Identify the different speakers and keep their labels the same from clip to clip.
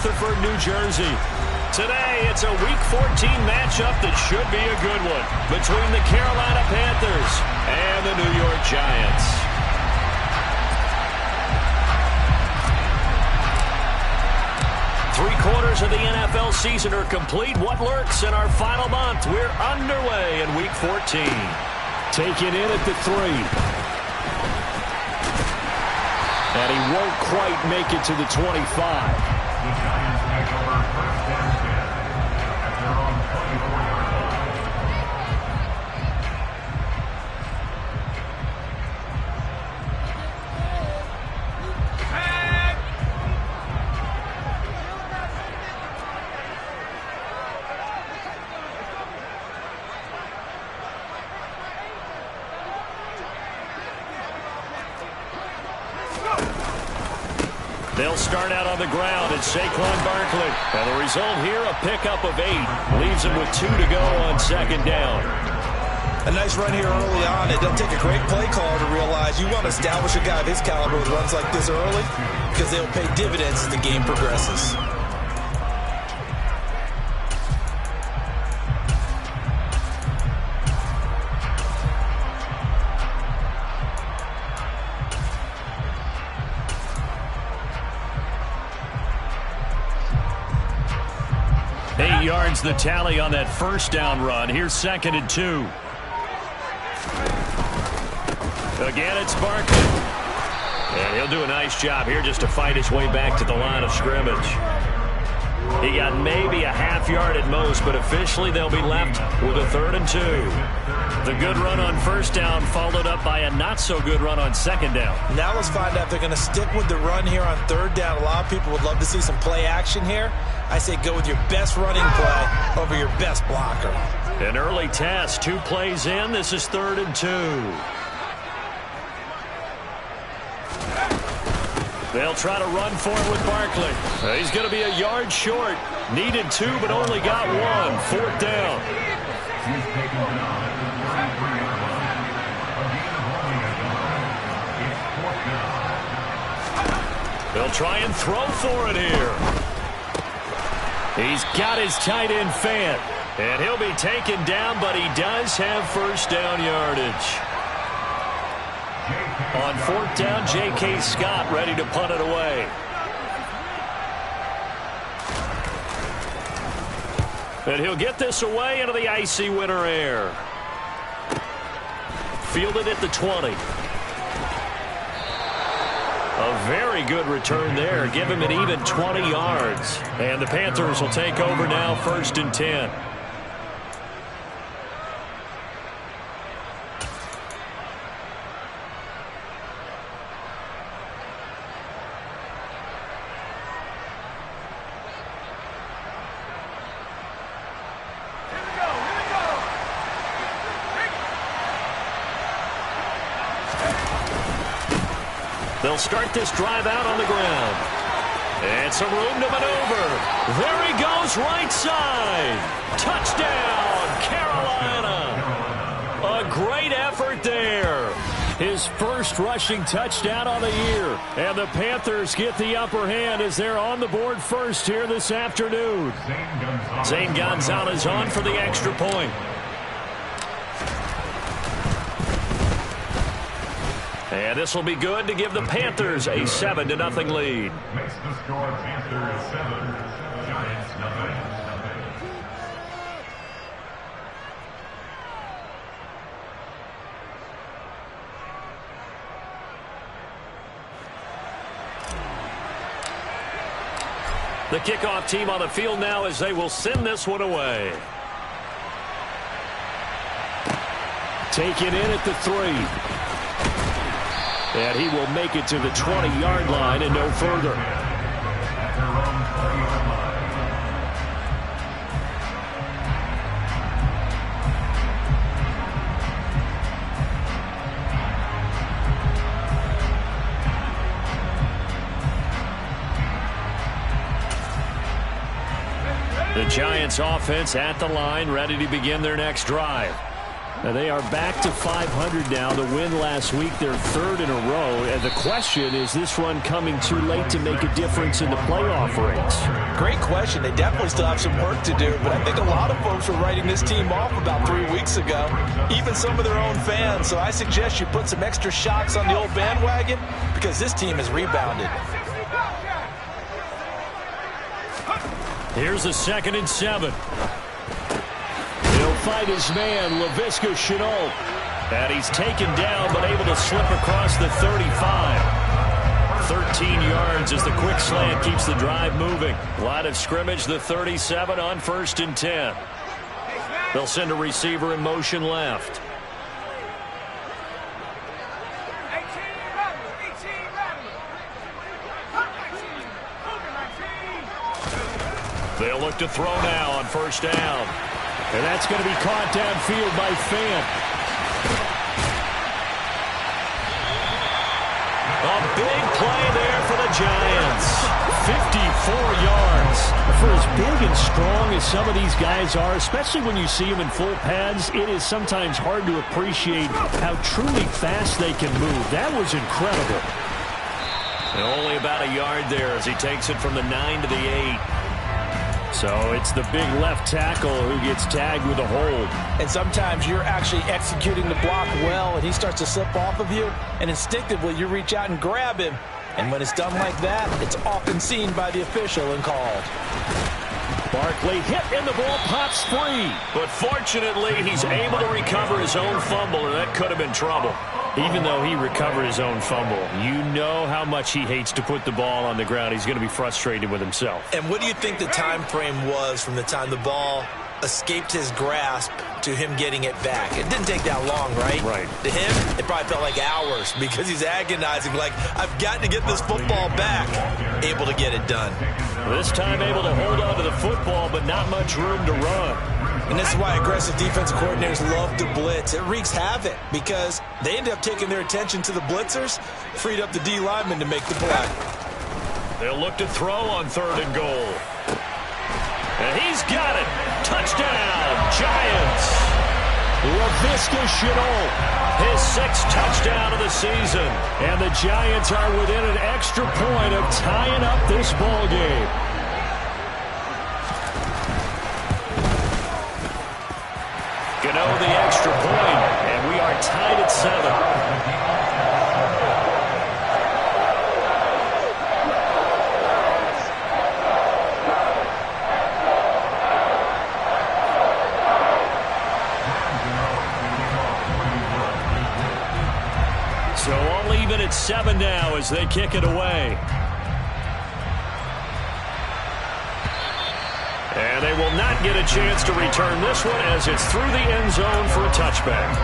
Speaker 1: Rutherford, New Jersey. Today, it's a Week 14 matchup that should be a good one between the Carolina Panthers and the New York Giants. Three-quarters of the NFL season are complete. What lurks in our final month? We're underway in Week 14.
Speaker 2: Taken in at the 3. And he won't quite make it to the 25.
Speaker 3: The Giants take over first down 10 at their own 24-yard line.
Speaker 1: They'll start out on the ground at Saquon Barkley. And the result here, a pickup of 8. Leaves him with 2 to go on second down.
Speaker 4: A nice run here early on. It doesn't take a great play caller to realize you want to establish a guy of his caliber with runs like this early because they'll pay dividends as the game progresses.
Speaker 1: Yards the tally on that first down run. Here's 2nd and 2. Again, it's Barkley. And he'll do a nice job here just to fight his way back to the line of scrimmage. He got maybe a half yard at most, but officially they'll be left with a 3rd and 2. The good run on first down followed up by a not-so-good run on second down.
Speaker 4: Now let's find out if they're going to stick with the run here on 3rd down. A lot of people would love to see some play action here. I say go with your best running play over your best blocker.
Speaker 1: An early test, 2 plays in. This is 3rd and 2. They'll try to run for it with Barkley. He's going to be a yard short. Needed 2, but only got 1. 4th down.
Speaker 3: He's taken down at the 33-yard line. Again, holding it down. It's 4th down.
Speaker 1: They'll try and throw for it here. He's got his tight end Fant. And he'll be taken down, but he does have first down yardage. On 4th down, J.K. Scott ready to punt it away. And he'll get this away into the icy winter air. Fielded at the 20. A very good return there. Give him an even 20 yards. And the Panthers will take over now, 1st and 10. They'll start this drive out on the ground. And some room to maneuver. There he goes, right side. Touchdown, Carolina. A great effort there. His first rushing touchdown of the year. And the Panthers get the upper hand as they're on the board first here this afternoon. Zane Gonzalez on for the extra point. And this will be good to give the Panthers a 7-0 lead.
Speaker 3: Makes the score Panthers 7, Giants nothing.
Speaker 1: The kickoff team on the field now as they will send this one away.
Speaker 2: Taken in at the 3. And he will make it to the 20-yard line and no further.
Speaker 1: The Giants offense at the line, ready to begin their next drive.
Speaker 2: Now they are back to 500 now. The win last week, their third in a row. And the question is this run coming too late to make a difference in the playoff race?
Speaker 4: Great question. They definitely still have some work to do, but I think a lot of folks were writing this team off about 3 weeks ago, even some of their own fans. So I suggest you put some extra shocks on the old bandwagon because this team has rebounded.
Speaker 2: Here's a 2nd and 7. He'll fight his man, Laviska Shenault. And he's taken down but able to slip across the 35. 13 yards as the quick slant keeps the drive moving. Line of scrimmage, the 37 on 1st and 10. They'll send a receiver in motion left. They'll look to throw now on 1st down. And that's going to be caught downfield by Fant.
Speaker 1: A big play there for the Giants.
Speaker 2: 54 yards. For as big and strong as some of these guys are, especially when you see them in full pads, it is sometimes hard to appreciate how truly fast they can move. That was incredible.
Speaker 1: And only about a yard there as he takes it from the 9 to the 8.
Speaker 2: So it's the big left tackle who gets tagged with a hold.
Speaker 4: And sometimes you're actually executing the block well, and he starts to slip off of you, and instinctively you reach out and grab him. And when it's done like that, it's often seen by the official and called.
Speaker 2: Barkley hit and the ball pops free.
Speaker 1: But fortunately, he's able to recover his own fumble, and that could have been trouble.
Speaker 2: Even though he recovered his own fumble, you know how much he hates to put the ball on the ground. He's going to be frustrated with himself.
Speaker 4: And what do you think the time frame was from the time the ball escaped his grasp to him getting it back? It didn't take that long, right?
Speaker 2: Right.
Speaker 4: To him, it probably felt like hours because he's agonizing, like, I've got to get this football back. Able to get it done.
Speaker 2: This time able to hold on to the football, but not much room to run.
Speaker 4: And this is why aggressive defensive coordinators love to blitz. It wreaks havoc because they end up taking their attention to the blitzers, freed up the D lineman to make the play.
Speaker 1: They'll look to throw on 3rd and goal. And he's got it. Touchdown, Giants.
Speaker 2: Laviska Shenault,
Speaker 1: his 6th touchdown of the season.
Speaker 2: And the Giants are within an extra point of tying up this ball game.
Speaker 1: Gano the extra point, and we are tied at 7.
Speaker 2: So all even at 7 now as they kick it away.
Speaker 1: And they will not get a chance to return this one as it's through the end zone for a touchback.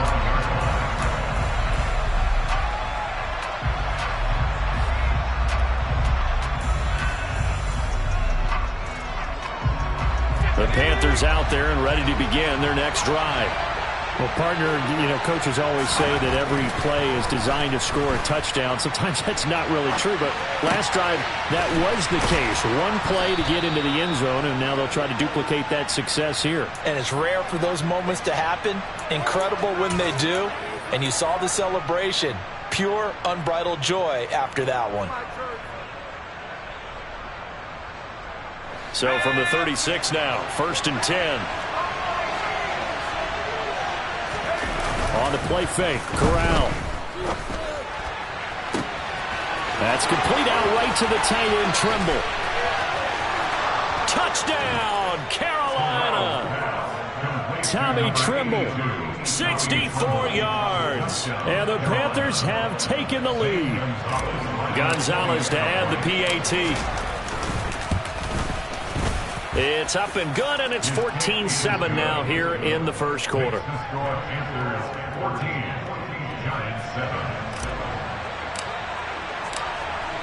Speaker 2: The Panthers out there and ready to begin their next drive. Well, partner, coaches always say that every play is designed to score a touchdown. Sometimes that's not really true, but last drive, that was the case. One play to get into the end zone, and now they'll try to duplicate that success here.
Speaker 4: And it's rare for those moments to happen. Incredible when they do. And you saw the celebration. Pure, unbridled joy after that one.
Speaker 2: So from the 36 now, 1st and 10. On the play fake, Corral. That's complete out right to the tight end, Trimble.
Speaker 1: Touchdown, Carolina.
Speaker 2: Tommy Trimble.
Speaker 1: 64 yards.
Speaker 2: And the Panthers have taken the lead.
Speaker 1: Gonzalez to add the PAT. It's up and good, and it's 14-7 now here in the first quarter.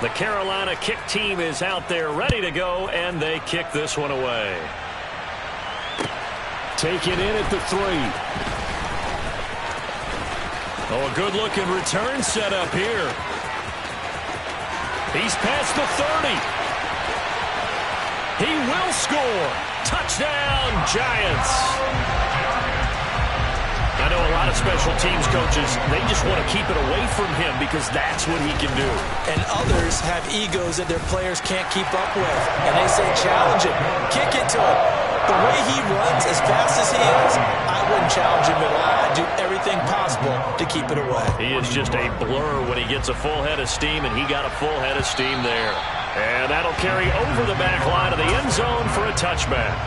Speaker 1: The Carolina kick team is out there ready to go, and they kick this one away.
Speaker 2: Taken in at the 3.
Speaker 1: Oh, a good-looking return set up here. He's past the 30. He will score. Touchdown, Giants. I know a lot of special teams coaches, they just want to keep it away from him because that's what he can do.
Speaker 4: And others have egos that their players can't keep up with. And they say, challenge him, kick it to him. The way he runs as fast as he is, I wouldn't challenge him at all. I'd do everything possible to keep it away.
Speaker 1: He is just a blur when he gets a full head of steam, and he got a full head of steam there. And that'll carry over the back line of the end zone for a touchback.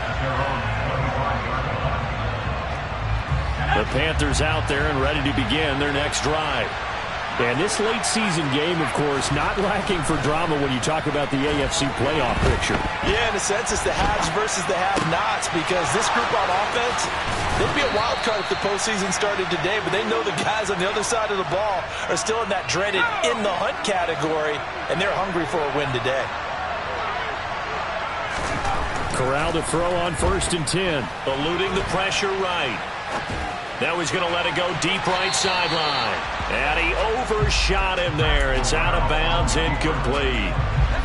Speaker 1: The Panthers out there and ready to begin their next drive. And this late season game, of course, not lacking for drama when you talk about the AFC playoff picture.
Speaker 4: Yeah, in a sense, it's the haves versus the have-nots, because this group on offense, they'd be a wild card if the postseason started today, but they know the guys on the other side of the ball are still in that dreaded in-the-hunt category, and they're hungry for a win today.
Speaker 1: Corral to throw on 1st and 10. Eluding the pressure right. Now he's going to let it go deep right sideline. And he overshot him there. It's out of bounds, incomplete.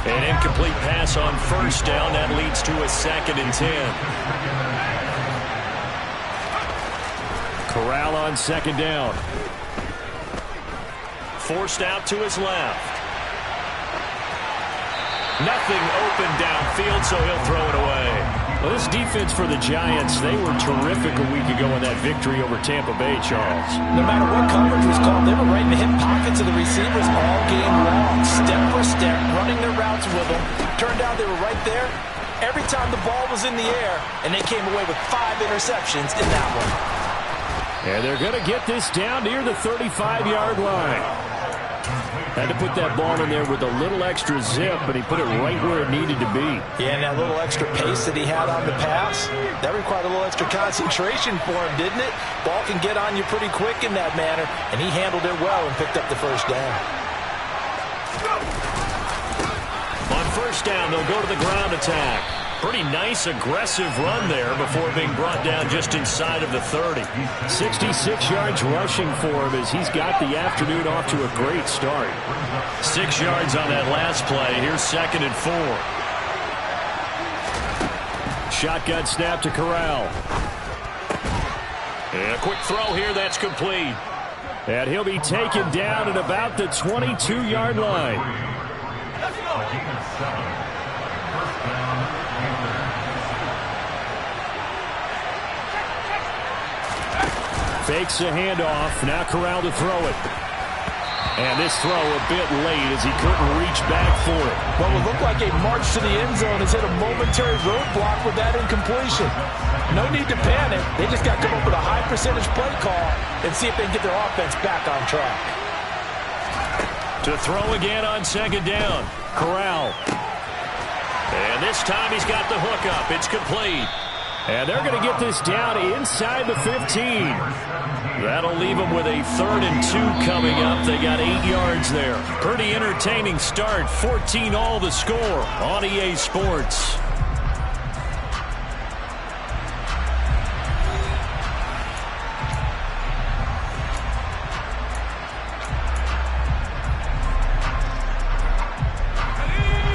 Speaker 1: An incomplete pass on 1st down. That leads to a 2nd and 10. Corral on 2nd down. Forced out to his left. Nothing open downfield, so he'll throw it away.
Speaker 2: Well, this defense for the Giants, they were terrific a week ago in that victory over Tampa Bay, Charles.
Speaker 4: No matter what coverage was called, they were right in the hip pockets of the receivers all game long, step for step, running their routes with them. Turned out they were right there every time the ball was in the air, and they came away with 5 interceptions in that one.
Speaker 2: And they're going to get this down near the 35-yard line. Had to put that ball in there with a little extra zip, but he put it right where it needed to be.
Speaker 4: Yeah, and that little extra pace that he had on the pass, that required a little extra concentration for him, didn't it? Ball can get on you pretty quick in that manner, and he handled it well and picked up the 1st down.
Speaker 1: On 1st down, they'll go to the ground attack. Pretty nice, aggressive run there before being brought down just inside of the 30.
Speaker 2: 66 yards rushing for him as he's got the afternoon off to a great start.
Speaker 1: 6 yards on that last play. Here's 2nd and 4.
Speaker 2: Shotgun snap to Corral.
Speaker 1: And a quick throw here, that's complete.
Speaker 2: And he'll be taken down at about the 22-yard line. Fakes a handoff. Now Corral to throw it. And this throw a bit late as he couldn't reach back for it.
Speaker 4: What would look like a march to the end zone has hit a momentary roadblock with that incompletion. No need to panic. They just got to come up with a high percentage play call and see if they can get their offense back on track.
Speaker 1: To throw again on 2nd down. Corral. And this time he's got the hook up. It's complete.
Speaker 2: And they're going to get this down inside the 15.
Speaker 1: That'll leave them with a 3rd and 2 coming up. They got 8 yards there. Pretty entertaining start. 14-all the score on EA Sports.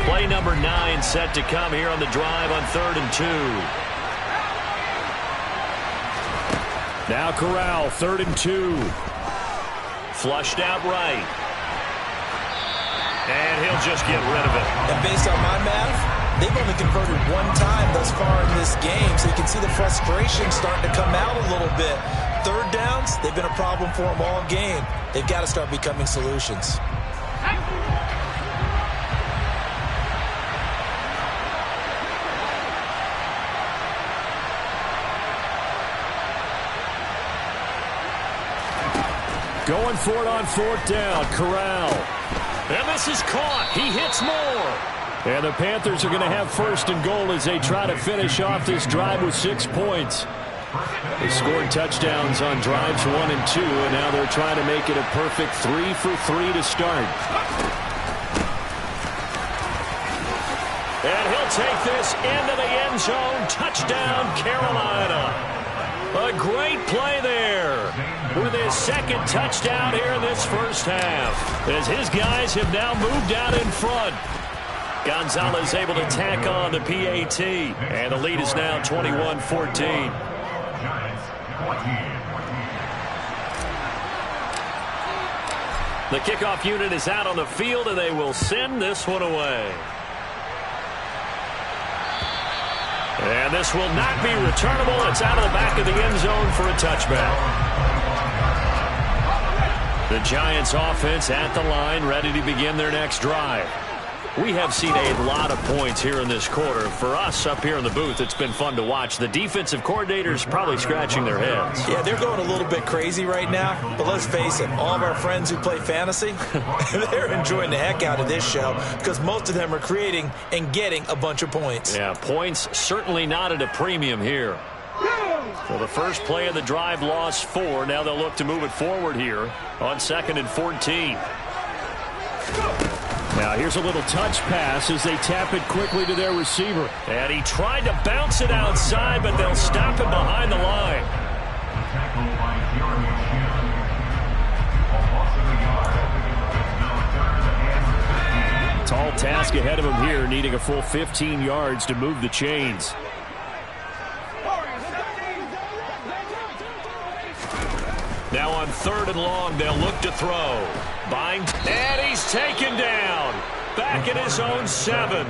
Speaker 1: Play number 9 set to come here on the drive on 3rd and 2.
Speaker 2: Now Corral, 3rd and 2.
Speaker 1: Flushed out right. And he'll just get rid of it.
Speaker 4: And based on my math, they've only converted 1 time thus far in this game, so you can see the frustration starting to come out a little bit. 3rd downs, they've been a problem for them all game. They've got to start becoming solutions.
Speaker 2: Going for it on 4th down. Corral.
Speaker 1: And this is caught. He hits more.
Speaker 2: And the Panthers are going to have 1st and goal as they try to finish off this drive with 6 points. They scored touchdowns on drives 1 and 2, and now they're trying to make it a perfect 3 for 3 to start.
Speaker 1: And he'll take this into the end zone. Touchdown, Carolina. A great play there with his 2nd touchdown here in this 1st half, as his guys have now moved out in front. Gonzalez able to tack on the PAT, and the lead is now 21-14. The kickoff unit is out on the field, and they will send this one away. And this will not be returnable. It's out of the back of the end zone for a touchback. The Giants offense at the line, ready to begin their next drive. We have seen a lot of points here in this quarter. For us up here in the booth, it's been fun to watch. The defensive coordinators probably scratching their heads.
Speaker 4: Yeah, they're going a little bit crazy right now. But let's face it, all of our friends who play fantasy, they're enjoying the heck out of this show because most of them are creating and getting a bunch of points.
Speaker 1: Yeah, points certainly not at a premium here. So the first play of the drive lost 4. Now they'll look to move it forward here on 2nd and 14.
Speaker 2: Now here's a little touch pass as they tap it quickly to their receiver.
Speaker 1: And he tried to bounce it outside, but they'll stop him behind the line.
Speaker 2: Tall task ahead of him here, needing a full 15 yards to move the chains.
Speaker 1: Now on 3rd and long, they'll look to throw. And he's taken down. Back at his own 7.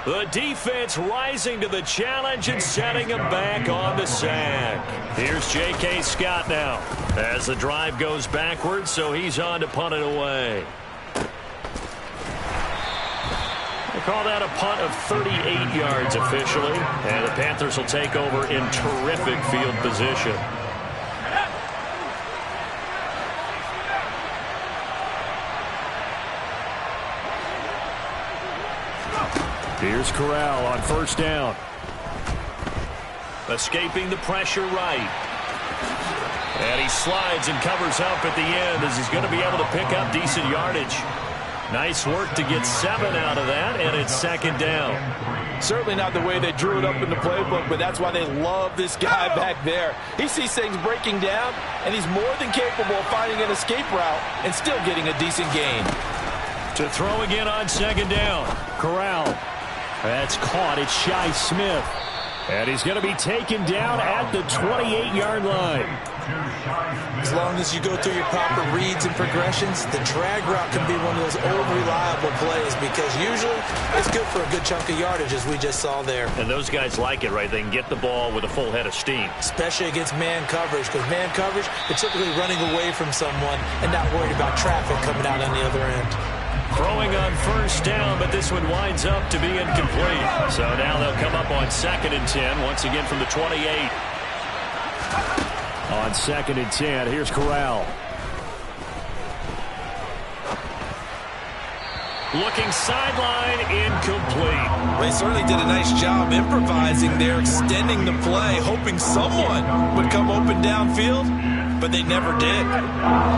Speaker 1: The defense rising to the challenge and setting him back on the sack. Here's J.K. Scott now as the drive goes backwards, so he's on to punt it away. They call that a punt of 38 yards officially, and the Panthers will take over in terrific field position.
Speaker 2: Here's Corral on 1st down.
Speaker 1: Escaping the pressure right. And he slides and covers up at the end as he's going to be able to pick up decent yardage. Nice work to get 7 out of that, and it's 2nd down.
Speaker 4: Certainly not the way they drew it up in the playbook, but that's why they love this guy back there. He sees things breaking down, and he's more than capable of finding an escape route and still getting a decent gain.
Speaker 1: To throw again on 2nd down.
Speaker 2: Corral. That's caught. It's Shi Smith.
Speaker 1: And he's going to be taken down at the 28-yard line.
Speaker 4: As long as you go through your proper reads and progressions, the drag route can be one of those old reliable plays because usually it's good for a good chunk of yardage, as we just saw there.
Speaker 1: And those guys like it, right? They can get the ball with a full head of steam.
Speaker 4: Especially against man coverage, because man coverage, they're typically running away from someone and not worried about traffic coming out on the other end.
Speaker 1: Throwing on 1st down, but this one winds up to be incomplete. So now they'll come up on 2nd and 10, once again from the 28.
Speaker 2: On 2nd and 10, here's Corral.
Speaker 1: Looking sideline, incomplete.
Speaker 4: They certainly did a nice job improvising there, extending the play, hoping someone would come open downfield, but they never did.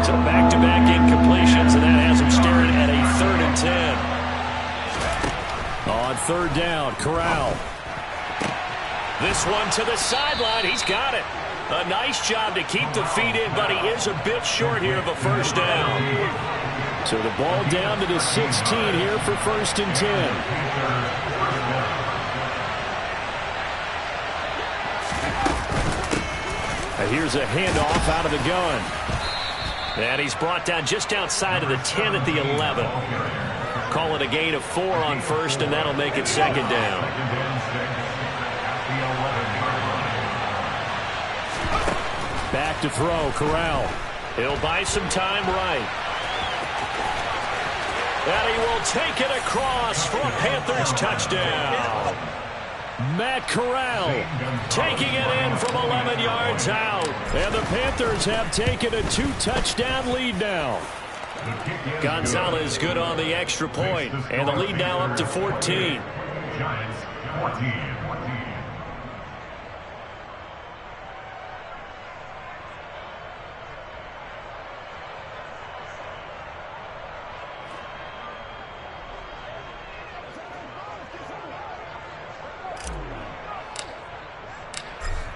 Speaker 1: So back-to-back incompletions, and that has them staring at a 3rd and 10.
Speaker 2: On 3rd down, Corral.
Speaker 1: This one to the sideline. He's got it. A nice job to keep the feet in, but he is a bit short here of a 1st down.
Speaker 2: So the ball down to the 16 here for 1st and 10.
Speaker 1: Here's a handoff out of the gun. And he's brought down just outside of the 10 at the 11. Call it a gain of 4 on 1st, and that'll make it 2nd down.
Speaker 2: Back to throw, Corral.
Speaker 1: He'll buy some time right. And he will take it across for a Panthers touchdown.
Speaker 2: Matt Corral
Speaker 1: taking it in from 11 yards out.
Speaker 2: And the Panthers have taken a 2-touchdown lead now.
Speaker 1: Gonzalez good on the extra point, and the lead now up to 14.
Speaker 3: Giants 14.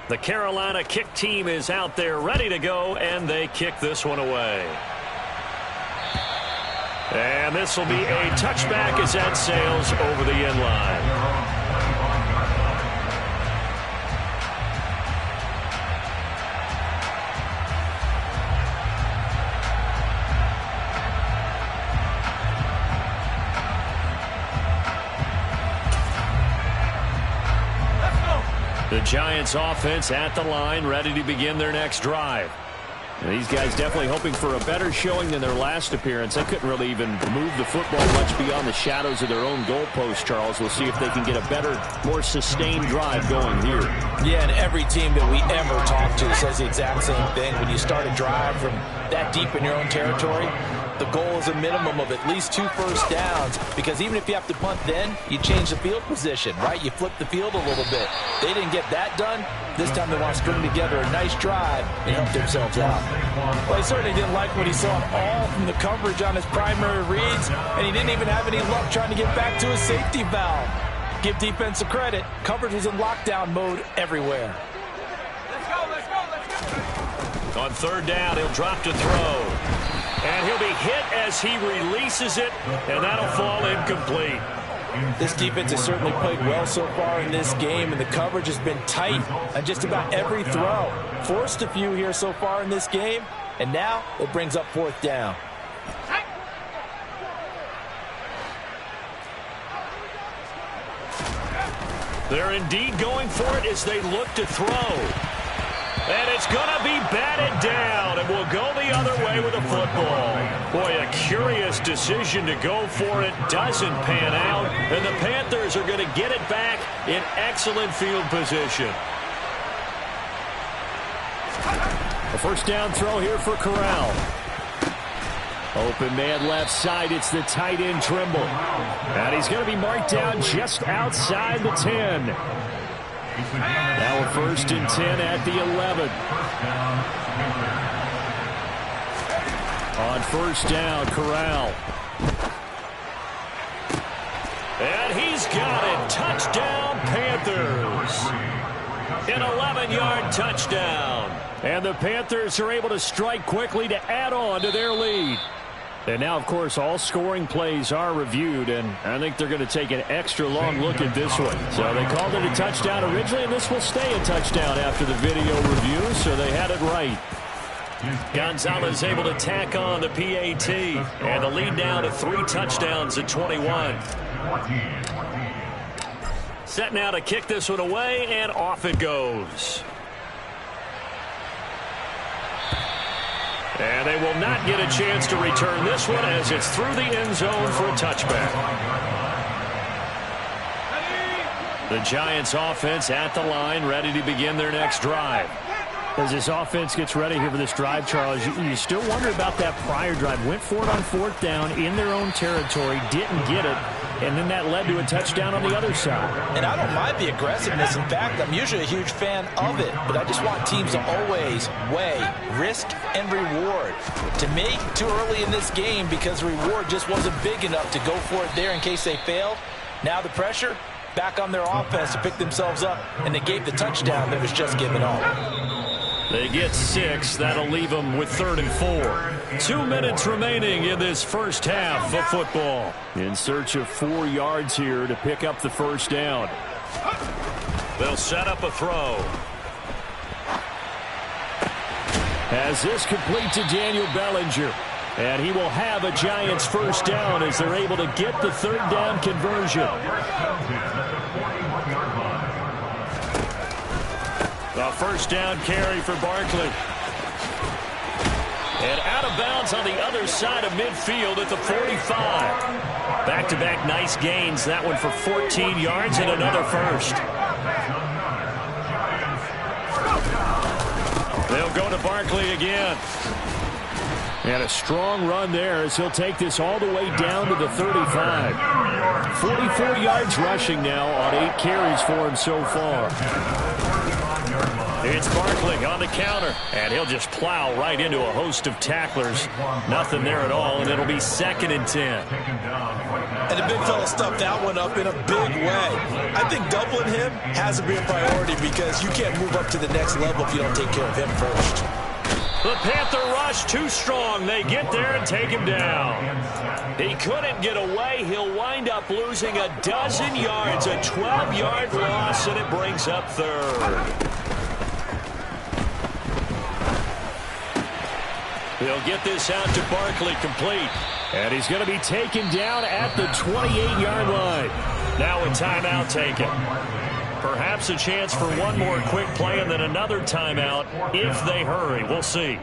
Speaker 1: The Carolina kick team is out there ready to go, and they kick this one away. And this will be a touchback as that sails over the end line. The Giants offense at the line, ready to begin their next drive. And these guys definitely hoping for a better showing than their last appearance. They couldn't really even move the football much beyond the shadows of their own goalpost, Charles. We'll see if they can get a better, more sustained drive going here.
Speaker 4: Yeah, and every team that we ever talk to says the exact same thing. When you start a drive from that deep in your own territory, the goal is a minimum of at least 2 first downs, because even if you have to punt then, you change the field position, right? You flip the field a little bit. They didn't get that done. This time they want to string together a nice drive and help themselves out. Well, he certainly didn't like what he saw all from the coverage on his primary reads, and he didn't even have any luck trying to get back to his safety valve. Give defense a credit. Coverage was in lockdown mode everywhere.
Speaker 1: On third down, he'll drop to throw. And he'll be hit as he releases it, and that'll fall incomplete.
Speaker 4: This defense has certainly played well so far in this game, and the coverage has been tight on just about every throw. Forced a few here so far in this game, and now it brings up fourth down.
Speaker 1: They're indeed going for it as they look to throw. And it's going to be batted down, and will go the other way with the football. Boy, a curious decision to go for it. Doesn't pan out, and the Panthers are going to get it back in excellent field position. A first down throw here for Corral. Open man left side. It's the tight end Trimble. And he's going to be marked down just outside the 10. Now a first and 10 at the 11. On first down, Corral. And he's got it. Touchdown, Panthers. An 11-yard touchdown. And the Panthers are able to strike quickly to add on to their lead. And now, of course, all scoring plays are reviewed, and I think they're going to take an extra long look at this one. So they called it a touchdown originally, and this will stay a touchdown after the video review, so they had it right. Gonzalez able to tack on the PAT, and the lead now to 3 touchdowns at 21. Set now to kick this one away, and off it goes. And they will not get a chance to return this one as it's through the end zone for a touchback. The Giants offense at the line, ready to begin their next drive. As this offense gets ready here for this drive, Charles, you still wonder about that prior drive. Went for it on fourth down in their own territory, didn't get it, and then that led to a touchdown on the other side.
Speaker 4: And I don't mind the aggressiveness. In fact, I'm usually a huge fan of it, but I just want teams to always weigh risk and reward. To me, too early in this game because the reward just wasn't big enough to go for it there in case they failed. Now the pressure back on their offense to pick themselves up and negate the touchdown that was just given up.
Speaker 1: They get 6. That'll leave them with 3rd and 4. 2 minutes remaining in this first half of football. In search of 4 yards here to pick up the first down. They'll set up a throw. As this complete to Daniel Bellinger. And he will have a Giants first down as they're able to get the 3rd down conversion. A first down carry for Barkley. And out of bounds on the other side of midfield at the 45. Back-to-back nice gains. That one for 14 yards and another first. They'll go to Barkley again. And a strong run there as he'll take this all the way down to the 35. 44 yards rushing now on 8 carries for him so far. It's Barkley on the counter, and he'll just plow right into a host of tacklers. Nothing there at all, and it'll be 2nd and 10.
Speaker 4: And the big fella stuffed that one up in a big way. I think doubling him has to be a priority because you can't move up to the next level if you don't take care of him first.
Speaker 1: The Panther rush too strong. They get there and take him down. He couldn't get away. He'll wind up losing a dozen yards, a 12-yard loss, and it brings up 3rd. He'll get this out to Barkley complete. And he's going to be taken down at the 28-yard line. Now a timeout taken. Perhaps perhaps a chance for one more quick play and then another timeout if they hurry. We'll see.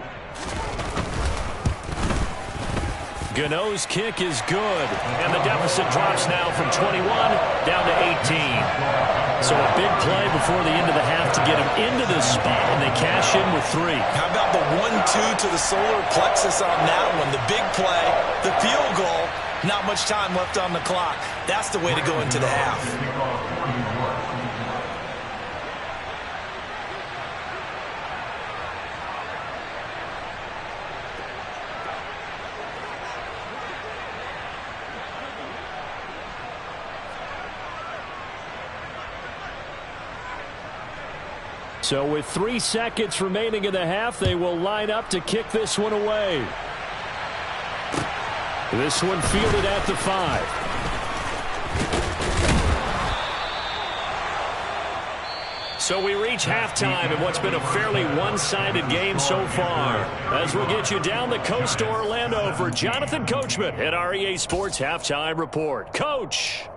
Speaker 1: Gano's kick is good, and the deficit drops now from 21 down to 18. So a big play before the end of the half to get him into this spot, and they cash in with 3.
Speaker 4: How about the 1-2 to the solar plexus on that one? The big play, the field goal, not much time left on the clock. That's the way to go into the half.
Speaker 1: So with 3 seconds remaining in the half, they will line up to kick this one away. This one fielded at the 5. So we reach halftime in what's been a fairly one-sided game so far. As we'll get you down the coast to Orlando for Jonathan Coachman at our EA Sports Halftime Report. Coach!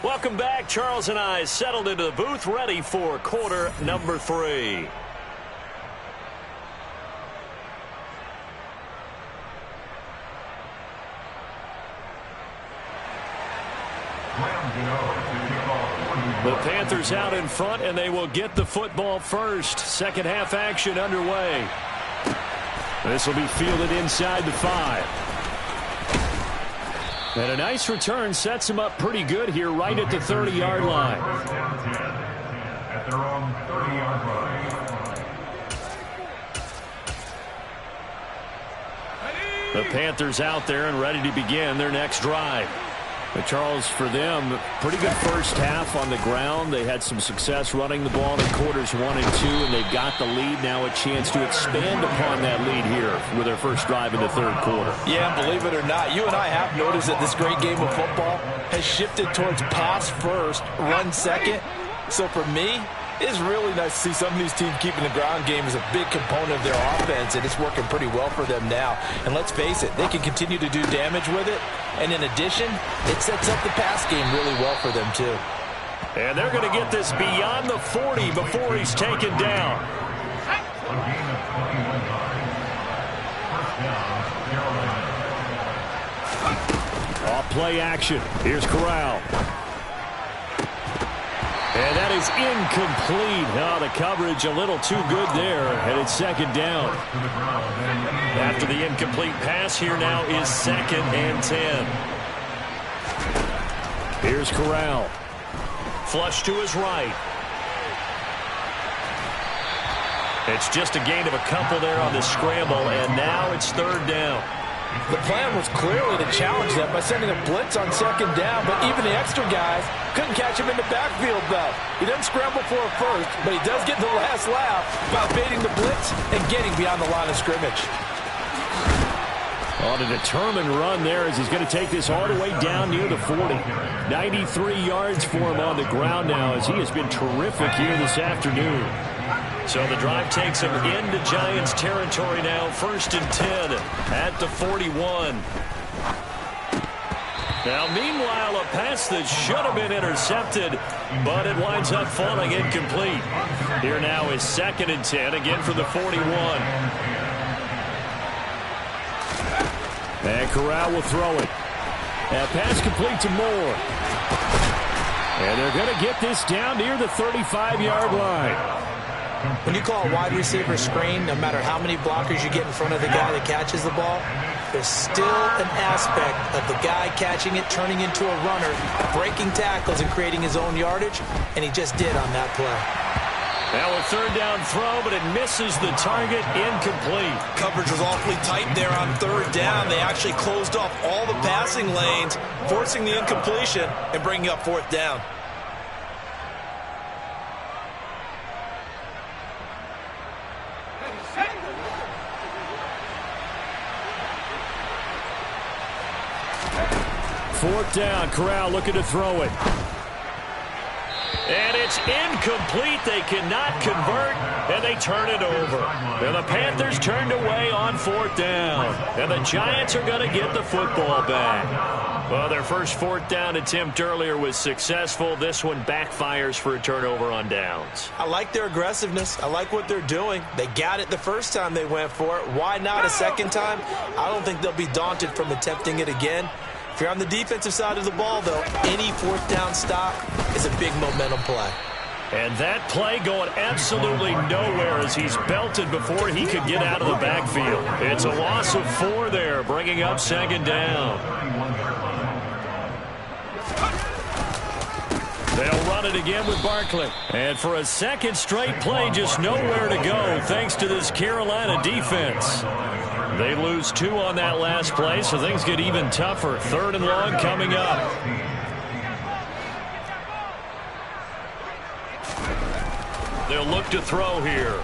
Speaker 1: Welcome back. Charles and I settled into the booth, ready for quarter number 3. The Panthers out in front, and they will get the football first. Second half action underway. This will be fielded inside the 5. And a nice return sets him up pretty good here right at the 30-yard line.
Speaker 3: At their own 30-yard line.
Speaker 1: The Panthers out there and ready to begin their next drive. But Charles, for them, pretty good first half on the ground. They had some success running the ball in quarters 1 and 2, and they've got the lead now, a chance to expand upon that lead here with their first drive in the third quarter.
Speaker 4: Yeah, believe it or not, you and I have noticed that this great game of football has shifted towards pass first, run second. So for me, it's really nice to see some of these teams keeping the ground game as a big component of their offense, and it's working pretty well for them now. And let's face it, they can continue to do damage with it. And in addition, it sets up the pass game really well for them, too.
Speaker 1: And they're going to get this beyond the 40 before he's taken down.
Speaker 3: A gain of 21 yards. First down, Carolina.
Speaker 1: Off play action. Here's Corral. And that is incomplete. Oh, the coverage a little too good there, and it's second down. After the incomplete pass, here now is 2nd and 10. Here's Corral. Flush to his right. It's just a gain of a couple there on the scramble, and now it's 3rd down.
Speaker 4: The plan was clearly to challenge them by sending a blitz on 2nd down, but even the extra guys couldn't catch him in the backfield, though. He doesn't scramble for a first, but he does get the last laugh by evading the blitz and getting beyond the line of scrimmage.
Speaker 1: On a determined run there as he's going to take this all the way down near the 40. 93 yards for him on the ground now as he has been terrific here this afternoon. So the drive takes him into Giants territory now, 1st and 10 at the 41. Now, meanwhile, a pass that should have been intercepted, but it winds up falling incomplete. Here now is 2nd and 10, again for the 41. And Corral will throw it. That pass complete to Moore. And they're going to get this down near the 35-yard line.
Speaker 5: When you call a wide receiver screen, no matter how many blockers you get in front of the guy that catches the ball, there's still an aspect of the guy catching it, turning into a runner, breaking tackles and creating his own yardage, and he just did on that play.
Speaker 1: Now a 3rd down throw, but it misses the target, incomplete.
Speaker 4: Coverage was awfully tight there on 3rd down. They actually closed off all the passing lanes, forcing the incompletion and bringing up 4th down.
Speaker 1: Fourth down, Corral looking to throw it. And it's incomplete. They cannot convert, and they turn it over. And the Panthers turned away on 4th down. And the Giants are going to get the football back. Well, their first 4th down attempt earlier was successful. This one backfires for a turnover on downs.
Speaker 5: I like their aggressiveness. I like what they're doing. They got it the first time they went for it. Why not a second time? I don't think they'll be daunted from attempting it again. If you're on the defensive side of the ball, though, any 4th down stop is a big momentum play.
Speaker 1: And that play going absolutely nowhere as he's belted before he could get out of the backfield. It's a loss of 4 there, bringing up 2nd down. They'll run it again with Barkley. And for a second straight play, just nowhere to go thanks to this Carolina defense. They lose 2 on that last play, so things get even tougher. 3rd and long coming up. They'll look to throw here.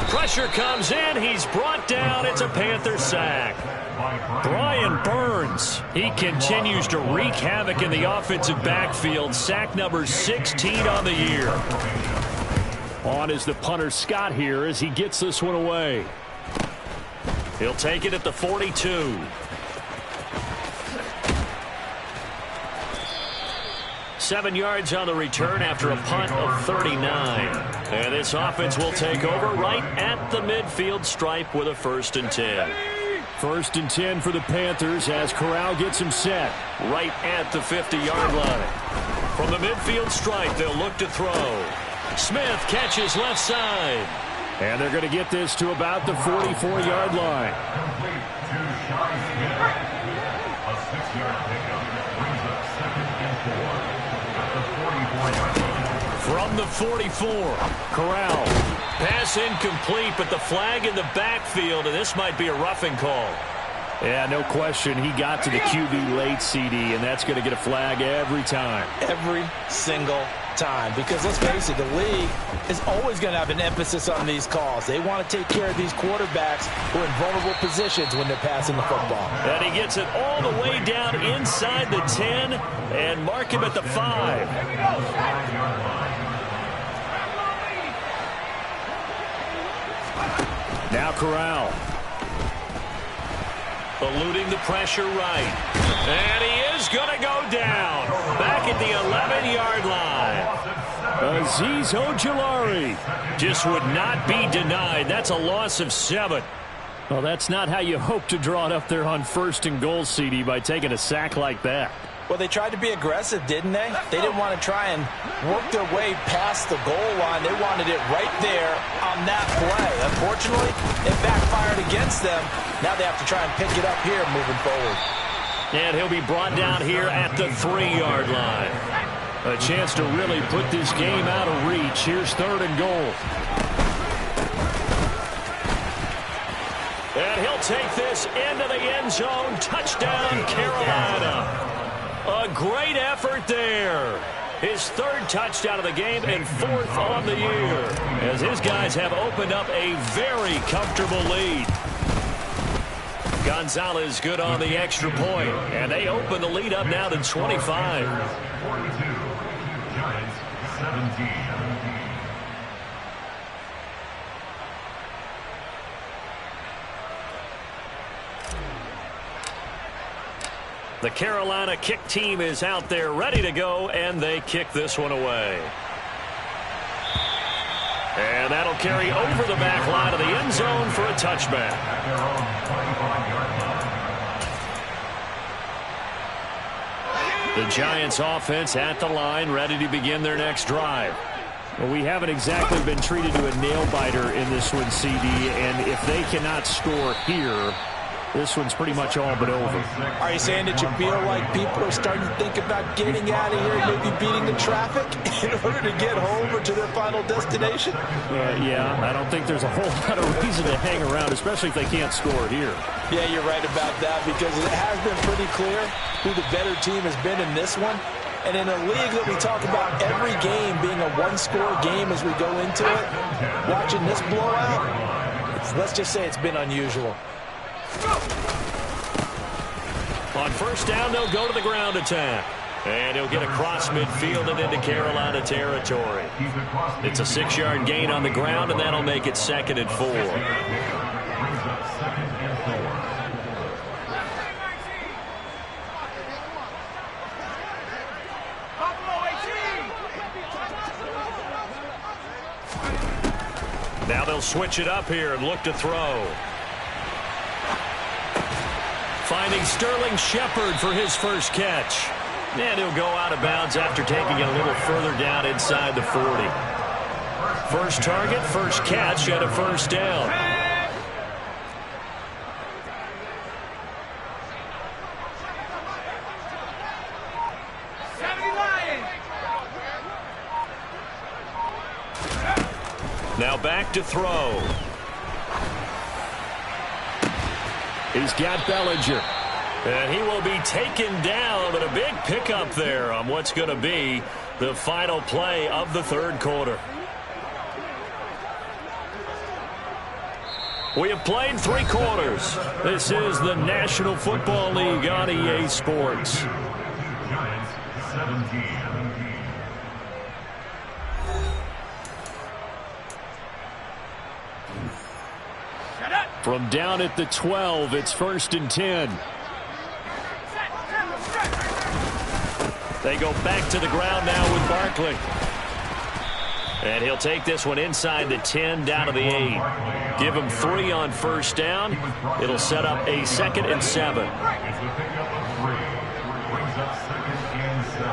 Speaker 1: Pressure comes in. He's brought down. It's a Panther sack. Brian Burns, he continues to wreak havoc in the offensive backfield. Sack number 16 on the year. On is the punter Scott here as he gets this one away. He'll take it at the 42. Seven yards on the return after a punt of 39. And this offense will take over right at the midfield stripe with a 1st and 10. 1st and 10 for the Panthers as Corral gets him set. Right at the 50-yard line. From the midfield stripe, they'll look to throw. Smith catches left side. And they're going to get this to about the 44-yard line.
Speaker 3: A 6-yard pickup brings up 2nd and 4 at the 44-yard line.
Speaker 1: From the 44, Corral. Pass incomplete, but the flag in the backfield, and this might be a roughing call.
Speaker 2: Yeah, no question. He got to the QB late, CD, and that's going to get a flag every time.
Speaker 4: Every single time. Because let's face it, the league is always going to have an emphasis on these calls. They want to take care of these quarterbacks who are in vulnerable positions when they're passing the football.
Speaker 1: And he gets it all the way down inside the 10 and mark him at the 5.
Speaker 2: Now Corral.
Speaker 1: Eluding the pressure right. And he is going to go down. Back at the 11-yard line.
Speaker 2: Azeez Ojulari
Speaker 1: just would not be denied. That's a loss of 7.
Speaker 2: Well, that's not how you hope to draw it up there on 1st and goal, CD, by taking a sack like that.
Speaker 4: Well, they tried to be aggressive, didn't they? They didn't want to try and work their way past the goal line. They wanted it right there on that play. Unfortunately, it backfired against them. Now they have to try and pick it up here moving forward.
Speaker 1: And he'll be brought down here at the 3-yard line. A chance to really put this game out of reach. Here's 3rd and goal. And he'll take this into the end zone. Touchdown, Carolina. A great effort there. His 3rd touchdown of the game and 4th on the year. As his guys have opened up a very comfortable lead. Gonzalez good on the extra point. And they open the lead up now to 25.
Speaker 3: 42. Giants 17.
Speaker 1: The Carolina kick team is out there ready to go, and they kick this one away. And that'll carry over the back line of the end zone for a touchback. The Giants offense at the line, ready to begin their next drive.
Speaker 2: Well, we haven't exactly been treated to a nail-biter in this one, CD, and if they cannot score here, this one's pretty much all but over.
Speaker 4: Are you saying that you feel like people are starting to think about getting out of here and maybe beating the traffic in order to get home or to their final destination?
Speaker 2: Yeah, I don't think there's a whole lot of reason to hang around, especially if they can't score here.
Speaker 4: Yeah, you're right about that because it has been pretty clear who the better team has been in this one. And in a league that we talk about every game being a one-score game as we go into it, watching this blowout, let's just say it's been unusual.
Speaker 1: On 1st down, they'll go to the ground attack. And he'll get across midfield and into Carolina territory. It's a 6-yard gain on the ground, and that'll make it 2nd and 4.
Speaker 3: Brings up 2nd and 4.
Speaker 1: Now they'll switch it up here and look to throw. Finding Sterling Shepard for his first catch. And he'll go out of bounds after taking it a little further down inside the 40. First target, first catch, and a first down. Now back to throw. He's got Bellinger. And he will be taken down, but a big pickup there on what's going to be the final play of the 3rd quarter. We have played 3 quarters. This is the National Football League on EA Sports.
Speaker 3: Giants 17.
Speaker 1: From down at the 12, it's 1st and 10. They go back to the ground now with Barkley. And he'll take this one inside the 10, down to the 8. Give him 3 on first down. It'll set up a 2nd and 7.
Speaker 3: It's a pickup of 3. Brings up 2nd and 7.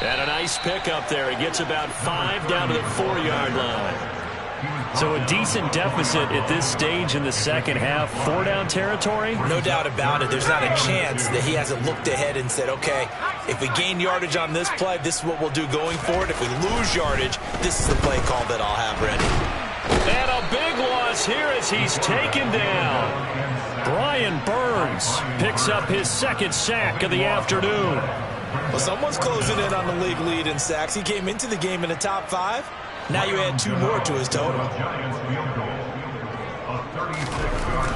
Speaker 1: And a nice pickup there. He gets about 5 down to the 4-yard line. So a decent deficit at this stage in the second half. 4-down territory?
Speaker 5: No doubt about it. There's not a chance that he hasn't looked ahead and said, okay, if we gain yardage on this play, this is what we'll do going forward. If we lose yardage, this is the play call that I'll have ready.
Speaker 1: And a big loss here as he's taken down. Brian Burns picks up his 2nd sack of the afternoon.
Speaker 5: Well, someone's closing in on the league lead in sacks. He came into the game in the top 5. Now you add 2 more to his total.
Speaker 3: Giants field goal. A 36-yard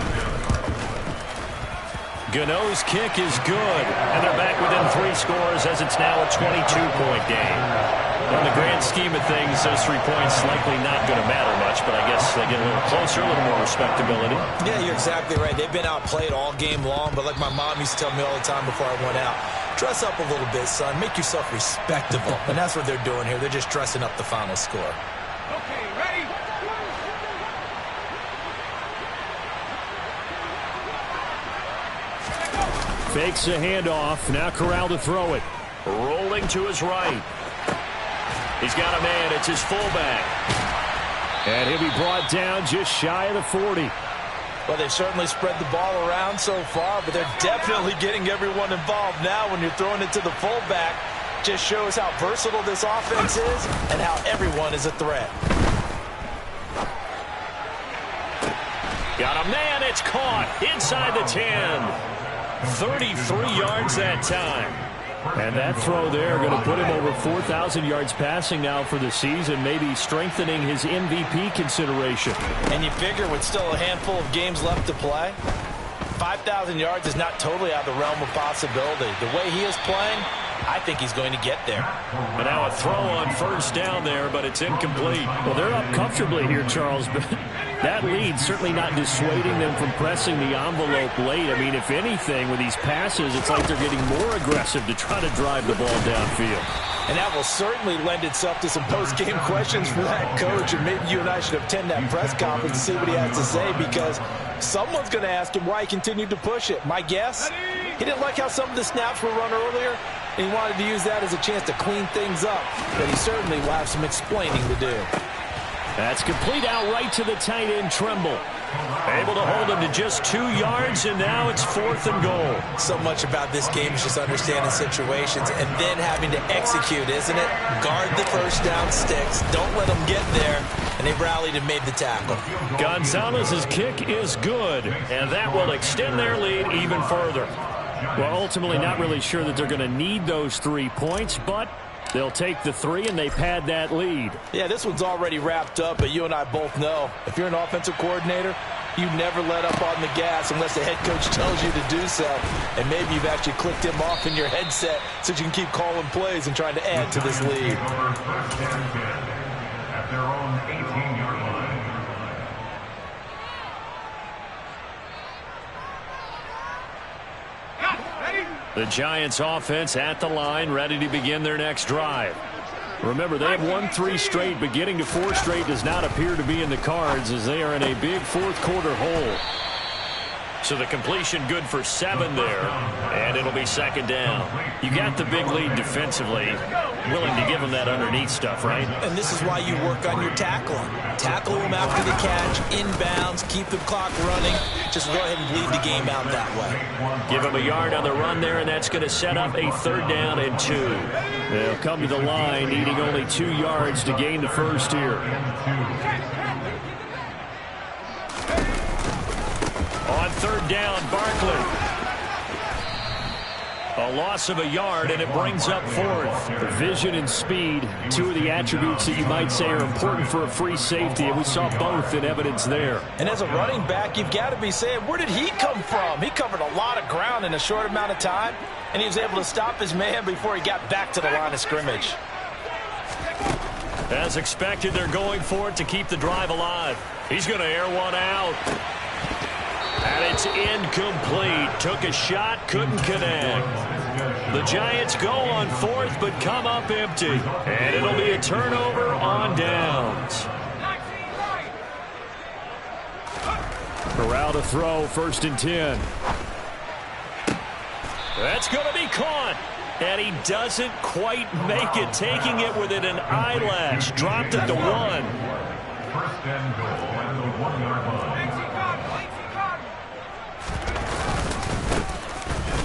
Speaker 1: Gano's kick is good, and they're back within 3 scores as it's now a 22-point game. In the grand scheme of things, those 3 points likely not going to matter much, but I guess they get a little closer, a little more respectability.
Speaker 5: Yeah, you're exactly right. They've been outplayed all game long, but like my mom used to tell me all the time before I went out, dress up a little bit, son. Make yourself respectable. And that's what they're doing here. They're just dressing up the final score.
Speaker 6: Okay, ready?
Speaker 1: Fakes a handoff. Now Corral to throw it. Rolling to his right. He's got a man. It's his fullback. And he'll be brought down just shy of the 40.
Speaker 4: Well, they've certainly spread the ball around so far, but they're definitely getting everyone involved now when you're throwing it to the fullback. Just shows how versatile this offense is and how everyone is a threat.
Speaker 1: Got a man. It's caught inside the 10. 33 yards that time. And that throw there going to put him over 4,000 yards passing now for the season, maybe strengthening his MVP consideration.
Speaker 4: And you figure with still a handful of games left to play, 5,000 yards is not totally out of the realm of possibility. The way he is playing, I think he's going to get there.
Speaker 1: And now a throw on first down there, but it's incomplete. Well, they're up comfortably here, Charles, but that lead certainly not dissuading them from pressing the envelope late. I mean, if anything, with these passes, it's like they're getting more aggressive to try to drive the ball downfield.
Speaker 4: And that will certainly lend itself to some post-game questions for that coach, and maybe you and I should attend that press conference to see what he has to say, because someone's going to ask him why he continued to push it. My guess, he didn't like how some of the snaps were run earlier, and he wanted to use that as a chance to clean things up, but he certainly will have some explaining to do.
Speaker 1: That's complete out right to the tight end, Tremble. Able to hold him to just 2 yards, and now it's 4th and goal.
Speaker 5: So much about this game is just understanding situations and then having to execute, isn't it? Guard the first down sticks. Don't let them get there. And they rallied and made the tackle.
Speaker 1: Gonzalez's kick is good, and that will extend their lead even further. Well, ultimately not really sure that they're going to need those 3 points, but they'll take the 3, and they pad that lead.
Speaker 4: Yeah, this one's already wrapped up, but you and I both know if you're an offensive coordinator, You never let up on the gas unless the head coach tells you to do so. And maybe you've actually clicked him off in your headset so you can keep calling plays and trying to add to this lead.
Speaker 3: At their own 18-yard line.
Speaker 1: The Giants offense at the line, ready to begin their next drive. Remember, they have won 3 straight, but getting to 4 straight does not appear to be in the cards as they are in a big fourth-quarter hole. So the completion good for 7 there, and it'll be second down. You got the big lead defensively, willing to give them that underneath stuff, right?
Speaker 5: And this is why you work on your tackling. Tackle them after the catch, inbounds, keep the clock running. Just go ahead and bleed the game out that way.
Speaker 1: Give them a yard on the run there, and that's going to set up a 3rd down and 2. They'll come to the line, needing only 2 yards to gain the first here. On 3rd down, Barkley. A loss of a yard, and it brings up 4th. The vision and speed, 2 of the attributes that you might say are important for a free safety, and we saw both in evidence there.
Speaker 4: And as a running back, you've got to be saying, where did he come from? He covered a lot of ground in a short amount of time, and he was able to stop his man before he got back to the line of scrimmage.
Speaker 1: As expected, they're going for it to keep the drive alive. He's going to air one out. And it's incomplete. Took a shot, couldn't connect. The Giants go on 4th, but come up empty. And it'll be a turnover on downs. Corral to throw, 1st and 10. That's going to be caught. And he doesn't quite make it, taking it within an eyelash. Dropped at the 1.
Speaker 3: 1st and goal at the 1-yard line.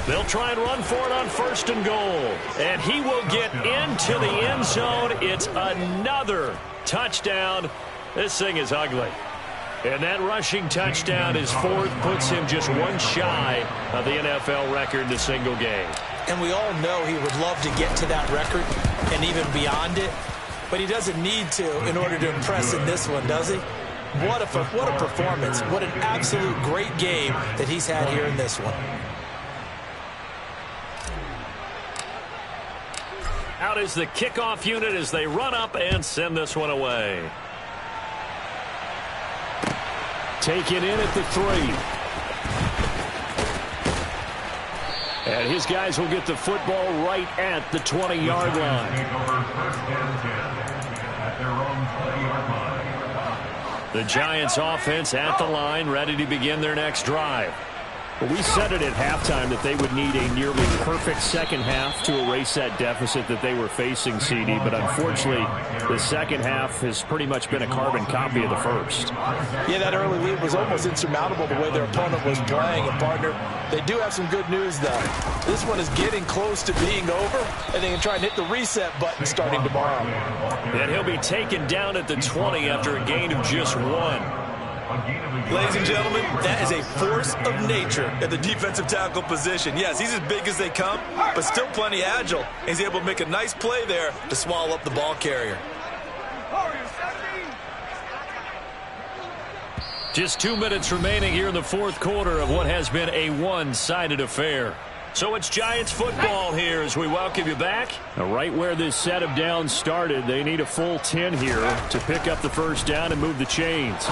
Speaker 1: They'll try and run for it on 1st and goal. And he will get into the end zone. It's another touchdown. This thing is ugly. And that rushing touchdown is 4th, puts him just 1 shy of the NFL record in a single game.
Speaker 5: And we all know he would love to get to that record and even beyond it. But he doesn't need to in order to impress in this one, does he? What a performance. What an absolute great game that he's had here in this one.
Speaker 1: Out is the kickoff unit as they run up and send this one away. Taken in at the 3. And his guys will get the football right at the 20-yard line. The Giants offense at the line, ready to begin their next drive. Well, we said it at halftime that they would need a nearly perfect second half to erase that deficit that they were facing, CD. But unfortunately, the second half has pretty much been a carbon copy of the first.
Speaker 4: Yeah, that early lead was almost insurmountable the way their opponent was playing. And, partner, they do have some good news, though. This one is getting close to being over, and they can try and hit the reset button starting tomorrow.
Speaker 1: And he'll be taken down at the 20 after a gain of just 1.
Speaker 7: Ladies and gentlemen, that is a force of nature at the defensive tackle position. Yes, he's as big as they come, but still plenty agile. He's able to make a nice play there to swallow up the ball carrier.
Speaker 1: Just 2 minutes remaining here in the 4th quarter of what has been a one-sided affair. So it's Giants football here as we welcome you back. Now, right where this set of downs started, they need a full 10 here to pick up the 1st down and move the chains.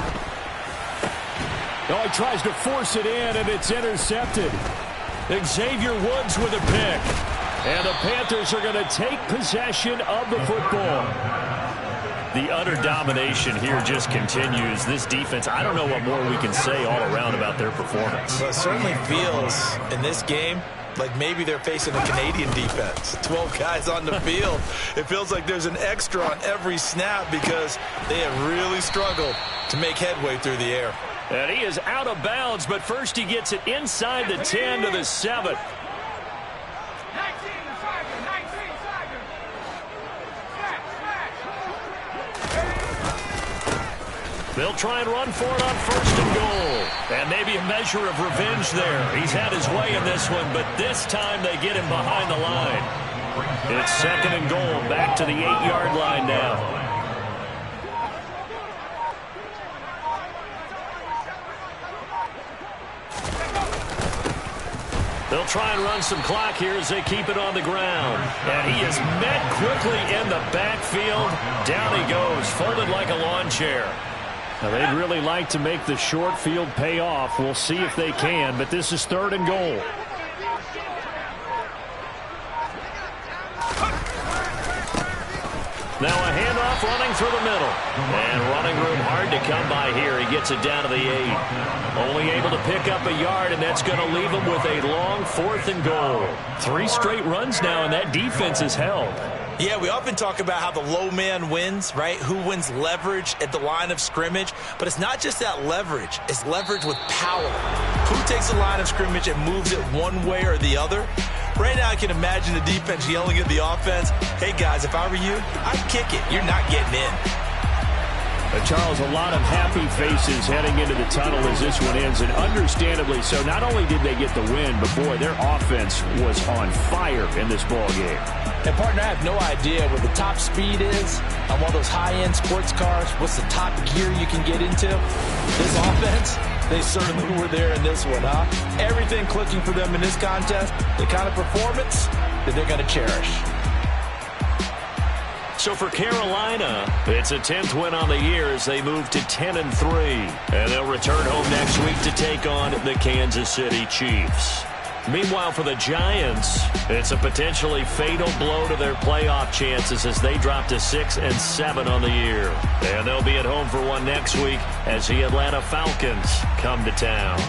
Speaker 1: Oh, he tries to force it in, and it's intercepted. Xavier Woods with a pick. And the Panthers are going to take possession of the football. The utter domination here just continues. This defense, I don't know what more we can say all around about their performance.
Speaker 5: Well, it certainly feels in this game like maybe they're facing a Canadian defense.
Speaker 7: 12 guys on the field. It feels like there's an extra on every snap because they have really struggled to make headway through the air.
Speaker 1: And he is out of bounds, but first he gets it inside the 10 to the 7. They'll try and run for it on 1st and goal. And maybe a measure of revenge there. He's had his way in this one, but this time they get him behind the line. It's 2nd and goal, back to the 8-yard line now. They'll try and run some clock here as they keep it on the ground. And he is met quickly in the backfield. Down he goes, folded like a lawn chair.
Speaker 2: Now, they'd really like to make the short field pay off. We'll see if they can, but this is 3rd and goal.
Speaker 1: Now a handoff running through the middle. And running room hard to come by here. He gets it down to the 8. Only able to pick up a yard, and that's going to leave him with a long 4th and goal. 3 straight runs now, and that defense is held.
Speaker 4: Yeah, we often talk about how the low man wins, right? Who wins leverage at the line of scrimmage. But it's not just that leverage. It's leverage with power. Who takes the line of scrimmage and moves it one way or the other? Right now, I can imagine the defense yelling at the offense, hey, guys, if I were you, I'd kick it. You're not getting in.
Speaker 2: Charles, a lot of happy faces heading into the tunnel as this one ends, and understandably so. Not only did they get the win, but, boy, their offense was on fire in this ball game.
Speaker 5: And, partner, I have no idea what the top speed is on one of those high-end sports cars. What's the top gear you can get into? This offense, they certainly were there in this one, huh? Everything clicking for them in this contest, the kind of performance that they're going to cherish.
Speaker 1: So for Carolina, it's a 10th win on the year as they move to 10-3. And they'll return home next week to take on the Kansas City Chiefs. Meanwhile, for the Giants, it's a potentially fatal blow to their playoff chances as they drop to 6-7 on the year. And they'll be at home for one next week as the Atlanta Falcons come to town.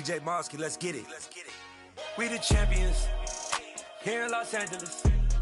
Speaker 8: DJ Mosky, let's get it. Let's get it. We the champions here in Los Angeles.